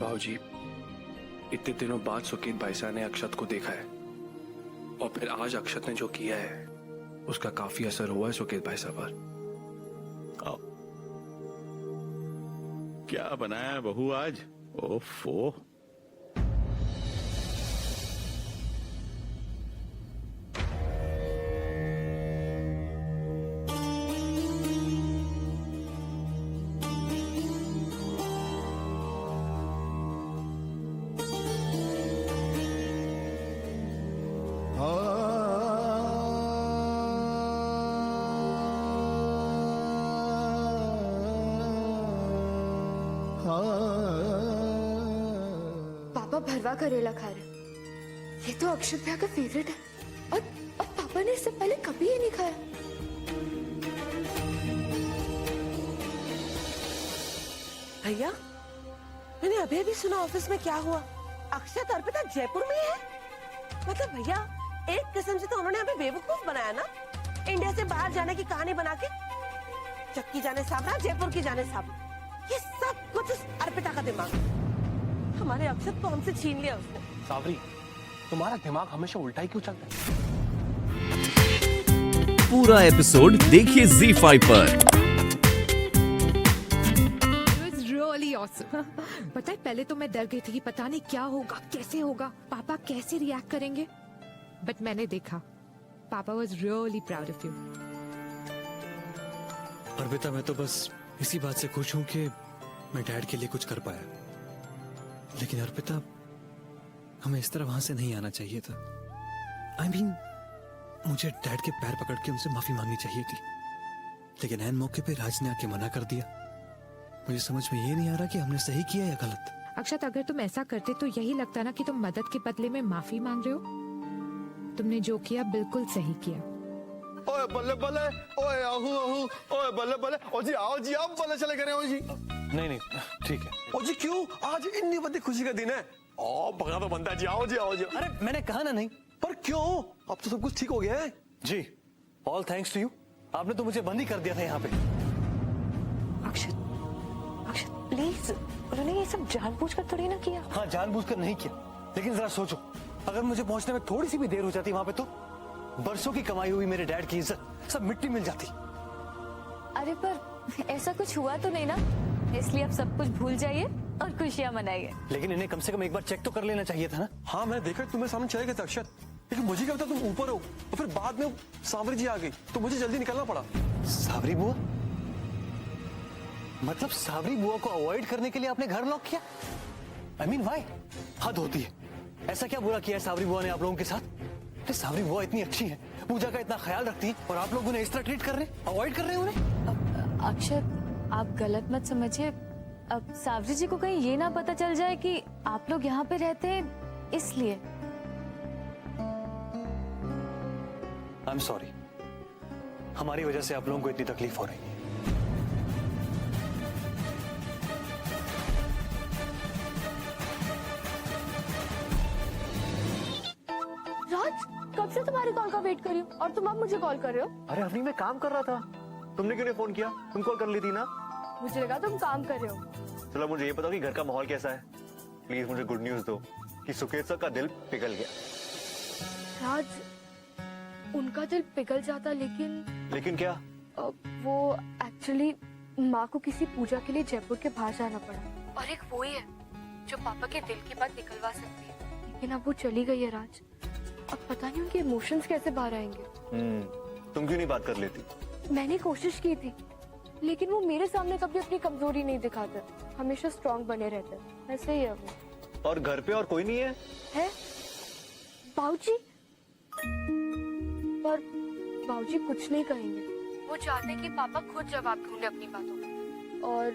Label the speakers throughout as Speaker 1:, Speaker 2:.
Speaker 1: भाऊजी, इतने दिनों बाद सुकीत भाईसा ने अक्षत को देखा है और फिर आज अक्षत ने जो किया है उसका काफी असर हुआ है सुकीत भाईसा पर।
Speaker 2: क्या बनाया है बहू आज? ओफो।
Speaker 3: पापा भरवा करेला खा रहे। ये तो अक्षत भैया का फेवरेट है और पापा ने इससे पहले कभी ये नहीं खाया।
Speaker 4: भैया, मैंने अभी अभी सुना ऑफिस में क्या हुआ। अक्षत अर्पिता जयपुर में ही है। मतलब भैया, एक किस्म से तो उन्होंने हमें बेवकूफ बनाया ना। इंडिया से बाहर जाने की कहानी बना के चक्की जाने साबरा, जयपुर की जाने साबरा। ये सब कुछ उस अर्पिता का दिमाग। हमारे अक्षत को हमसे छीन लिया उसने।
Speaker 5: सावरी, तुम्हारा दिमाग हमेशा उल्टा ही क्यों चलता है?
Speaker 6: पूरा एपिसोड देखिए ZEE5 पर।
Speaker 7: Really awesome. पता है, पहले तो मैं डर गई थी कि पता नहीं क्या होगा, कैसे होगा, पापा कैसे रिएक्ट करेंगे, बट मैंने देखा पापा was really proud of you.
Speaker 8: Arpita, मैं तो बस इसी बात से खुश हूं कि मैं डैड के लिए कुछ कर पाया। लेकिन अर्पिता, हमें इस तरह वहां से नहीं आना चाहिए था। I mean, मुझे डैड के पैर पकड़ के उनसे माफी मांगनी चाहिए थी, लेकिन ऐन मौके पे राज ने आके मना कर दिया। मुझे समझ में ये नहीं आ रहा कि हमने सही किया या गलत।
Speaker 7: अक्षत, अगर तुम ऐसा करते तो यही लगता ना कि तुम मदद के बदले में माफी मांग रहे हो। तुमने जो किया बिल्कुल सही किया।
Speaker 5: ओए बल्ले बल्ले, ओए आहू आहू, ओए बल्ले बल्ले। ओ जी आओ जी, आप बल्ले चले गए हो जी।
Speaker 8: नहीं नहीं, ठीक है।
Speaker 5: ओ जी क्यों? आज इतनी बड़ी खुशी का दिन है। ओ भगा तो बनता है जी, आओ जी आओ जी।
Speaker 8: अरे मैंने कहा ना नहीं।
Speaker 5: पर क्यों? अब तो सब कुछ ठीक हो गया है
Speaker 8: जी, ऑल थैंक्स टू यू। आपने तो मुझे बंद ही कर दिया था यहाँ पे।
Speaker 4: अक्षत, अक्षत प्लीज, उन्होंने ये सब जानबूझकर थोड़ी ना किया।
Speaker 8: हाँ, जानबूझकर नहीं किया, लेकिन जरा सोचो, अगर मुझे पहुंचने में थोड़ी सी भी देर हो जाती वहां पे तो बरसों की कमाई हुई मेरे डैड की इज्जत सब मिट्टी मिल जाती।
Speaker 3: अरे पर ऐसा कुछ हुआ तो नहीं ना, इसलिए आप सब कुछ भूल जाइए और खुशियां मनाइए।
Speaker 8: लेकिन इन्हें कम से कम एक बार चेक तो कर लेना चाहिए था ना।
Speaker 5: हाँ, मैं देखा तुम्हें सामने चले गए थे अक्षत, लेकिन मुझे क्या पता तुम ऊपर हो। और फिर बाद में सांवरी जी आ गई तो मुझे जल्दी निकलना पड़ा।
Speaker 8: सावरी बुआ? मतलब सावरी बुआ को अवॉइड करने के लिए आपने घर लॉक किया? I mean, why? हद होती है। ऐसा क्या बुरा किया है सावरी बुआ ने आप लोगों के साथ? सावरी बुआ इतनी अच्छी है, पूजा का इतना ख्याल रखती है, और आप लोग उन्हें इस तरह ट्रीट कर रहे हैं, अवॉइड कर रहे हैं उन्हें।
Speaker 3: अक्षत, आप गलत मत समझिए। अब सावरी जी को कहीं ये ना पता चल जाए कि आप लोग यहाँ पे रहते हैं इसलिए।
Speaker 8: आई एम सॉरी, हमारी वजह से आप लोगों को इतनी तकलीफ हो रही है।
Speaker 3: राज, कब से तुम्हारी कॉल का वेट कर रही हूँ और तुम अब मुझे कॉल कर रहे हो?
Speaker 8: अरे अवनी, मैं काम कर रहा था, तुमने क्यों नहीं फोन किया? तुम कॉल कर ली थी ना।
Speaker 3: मुझे लगा तुम काम कर रहे हो।
Speaker 8: चलो मुझे ये बताओ कि घर का माहौल कैसा है। प्लीज मुझे गुड न्यूज दो कि सुकेत सर का दिल पिघल गया।
Speaker 3: राज, उनका दिल पिघल जाता,
Speaker 8: लेकिन क्या?
Speaker 3: वो एक्चुअली माँ को किसी पूजा के लिए जयपुर के बाहर जाना पड़ा, और एक वो ही है जो पापा के दिल की बात निकलवा सकती है। लेकिन अब वो चली गई है राज। अब पता नहीं उनके इमोशंस कैसे बाहर आएंगे।
Speaker 8: तुम क्यों नहीं बात कर लेती?
Speaker 3: मैंने कोशिश की थी, लेकिन वो मेरे सामने कभी अपनी कमजोरी नहीं दिखाते, हमेशा स्ट्रांग बने रहते। ऐसे ही है वो।
Speaker 8: और घर पे और कोई नहीं है?
Speaker 3: है बाबूजी, पर बाबूजी कुछ नहीं कहेंगे। वो चाहते कि पापा खुद जवाब ढूंढे अपनी बातों का। और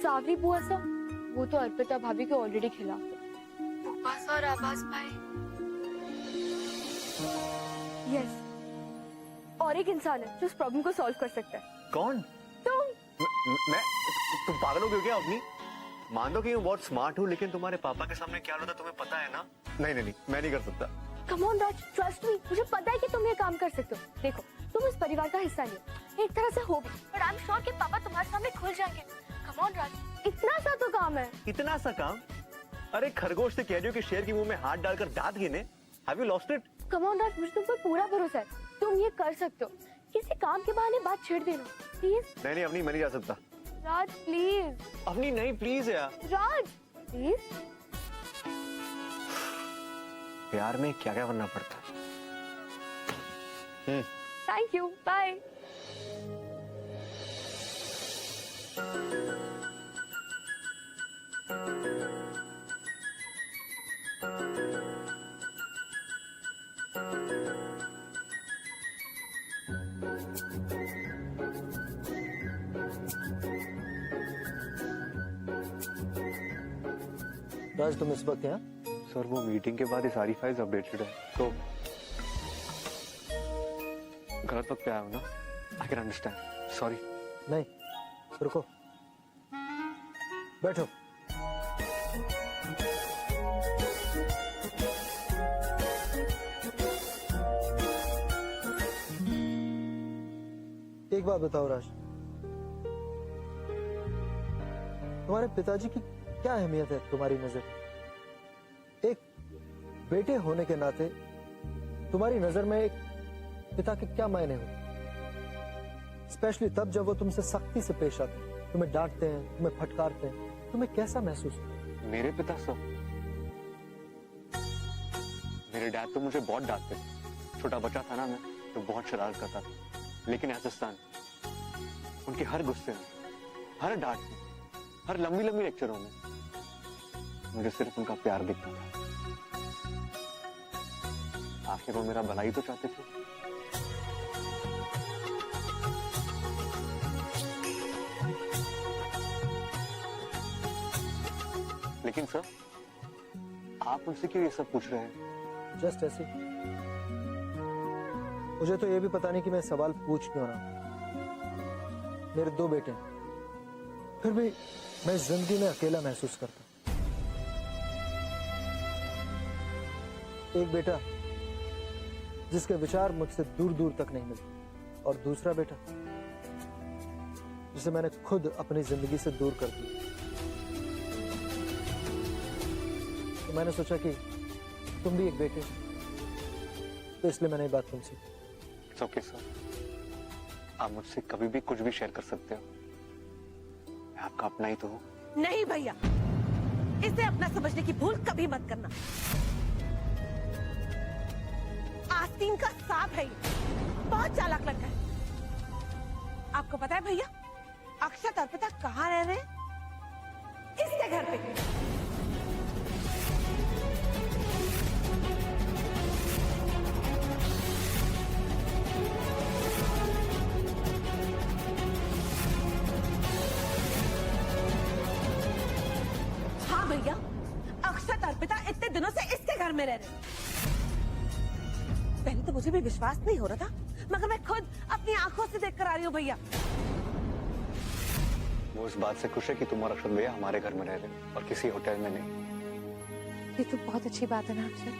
Speaker 3: सावरी बुआ सा, वो तो अर्पिता भाभी के ऑलरेडी खिलाफ है। भूपास और आवाज भाई, यस, और एक इंसान है जो इस प्रॉब्लम को सॉल्व कर सकता है।
Speaker 8: कौन?
Speaker 3: तुम।
Speaker 8: मैं? तुम पागल हो गए क्या अपनी? मान दो कि मैं बहुत स्मार्ट हूँ, लेकिन तुम्हारे पापा के सामने क्या होता तुम्हें पता है ना। नहीं नहीं नहीं, मैं नहीं कर सकता।
Speaker 3: कम ऑन राज, ट्रस्ट मी, मुझे पता है कि तुम ये काम कर सकते हो। देखो, तुम इस परिवार का हिस्सा नहीं हो, एक तरह से हो भी, पर आई एम श्योर कि पापा तुम्हारे सामने खुल जाएंगे। कम ऑन राज, इतना सा तो काम है।
Speaker 8: इतना सा काम?
Speaker 9: अरे खरगोश से कह रही हो कि शेर के मुंह में हाथ डालकर दांत गिने? Have you lost it?
Speaker 3: Come on Raj, मुझे तुम पर पूरा भरोसा है, तुम ये कर सकते हो। किसी काम के बहाने बात छेड़ देना प्लीज।
Speaker 9: नहीं अवनी, मैं नहीं जा सकता।
Speaker 3: राज प्लीज।
Speaker 9: अवनी नहीं, प्लीज यार।
Speaker 3: राज प्लीज।
Speaker 9: प्यार में क्या क्या करना पड़ता है।
Speaker 3: Thank you, bye.
Speaker 10: राज, तुम इस वक्त यहाँ?
Speaker 9: सर वो मीटिंग के बाद ये सारी फाइल्स अपडेटेड है, तो गलत वक्त पे आया हूँ ना। I can understand, sorry.
Speaker 10: नहीं, रुको, बैठो। एक बात बताओ राज, तुम्हारे पिताजी की क्या अहमियत है तुम्हारी नजर? एक बेटे होने के नाते तुम्हारी नजर में एक पिता के क्या मायने हो? स्पेशली तब जब वो तुमसे सख्ती से पेश आते हैं, तुम्हें डांटते हैं, तुम्हें फटकारते हैं, तुम्हें कैसा महसूस होता?
Speaker 9: मेरे पिता सर, मेरे डैड तो मुझे बहुत डांटते थे। छोटा बच्चा था ना मैं, तो बहुत शरारत करता था। लेकिन ऐसा स्थान, उनके हर गुस्से में, हर डांट में, हर लंबी लंबी लेक्चरों में मुझे सिर्फ उनका प्यार दिखता था। आखिर वो मेरा भलाई तो चाहते थे। लेकिन सर, आप उनसे क्यों ये सब पूछ रहे हैं?
Speaker 10: जस्ट ऐसे। मुझे तो ये भी पता नहीं कि मैं सवाल पूछ क्यों रहा हूं। मेरे 2 बेटे हैं, फिर भी मैं जिंदगी में अकेला महसूस करता हूं। एक बेटा जिसके विचार मुझसे दूर दूर तक नहीं मिलते, और दूसरा बेटा जिसे मैंने खुद अपनी जिंदगी से दूर कर दिया। तो मैंने सोचा कि तुम भी एक बेटे, तो इसलिए मैंने ये बात तुमसे।
Speaker 9: इट्स ओके सर, आप मुझसे कभी भी कुछ भी शेयर कर सकते हो। मैं आपका अपना ही तो हूँ।
Speaker 4: नहीं भैया, इसे अपना समझने की भूल कभी मत करना। आस्तीन का सांप है ये, बहुत चालाक लड़का है। आपको पता है भैया, अक्षत अर्पिता कहाँ रह रहे हैं? इसके घर पे। हाँ भैया, अक्षत अर्पिता इतने दिनों से इसके घर में रह रहे हैं। पहले तो मुझे भी विश्वास नहीं हो रहा था, मगर मैं खुद अपनी आंखों से देखकर आ रही हूँ भैया।
Speaker 9: वो इस बात से खुश है कि तुम और अक्षत भैया हमारे घर में रह रहे हो और किसी होटल में नहीं।
Speaker 7: ये तो बहुत अच्छी बात है ना अक्षर।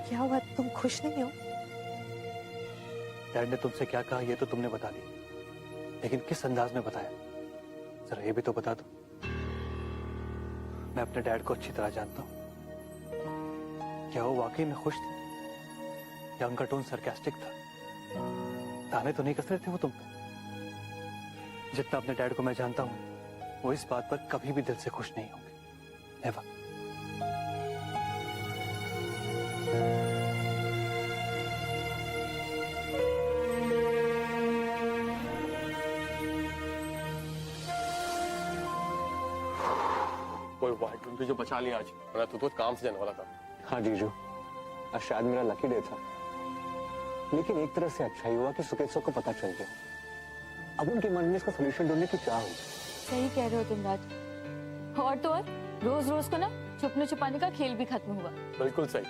Speaker 7: क्या हुआ, तुम खुश नहीं हो?
Speaker 8: डैड ने तुमसे क्या कहा ये तो तुमने बता दी, लेकिन किस अंदाज में बताया, जरा ये भी तो बता दो। मैं अपने डैड को अच्छी तरह जानता हूँ। क्या वो वाकई में खुश थे, या उनका टोन सरकास्टिक था? ताने तो नहीं कस रहे थे वो तुम पे? जितना अपने डैड को मैं जानता हूँ, वो इस बात पर कभी भी दिल से खुश नहीं होंगे। नेवर।
Speaker 5: कोई वाइट तुम तुझे बचा लिया आज, वरना तू तो काम से जाने वाला था।
Speaker 9: हाँ जीजू, आज शायद मेरा लकी डे था, लेकिन एक तरह से अच्छा ही हुआ कि सुकेशव को पता चल गया। अब उनके मन में इसका सोल्यूशन ढूंढने की चाह होगी।
Speaker 3: सही कह रहे हो तुम राज। और तो और रोज रोज को ना छुपने छुपाने का खेल भी खत्म हुआ।
Speaker 5: बिल्कुल सही,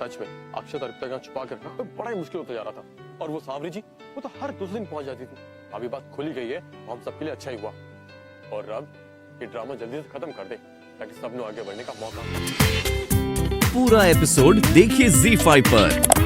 Speaker 5: सच में अक्षत अर्पिता का छुपा कर रखना तो बड़ा ही मुश्किल होता जा रहा था। और वो सांवरी जी, वो तो हर दूसरे दिन पहुंच जाती थी। अभी बात खुली गई है, हम सबके लिए अच्छा ही हुआ। और अब ये ड्रामा जल्दी से खत्म कर दे, ताकि सबने आगे बढ़ने का मौका।
Speaker 6: पूरा एपिसोड देखिए ZEE5 पर।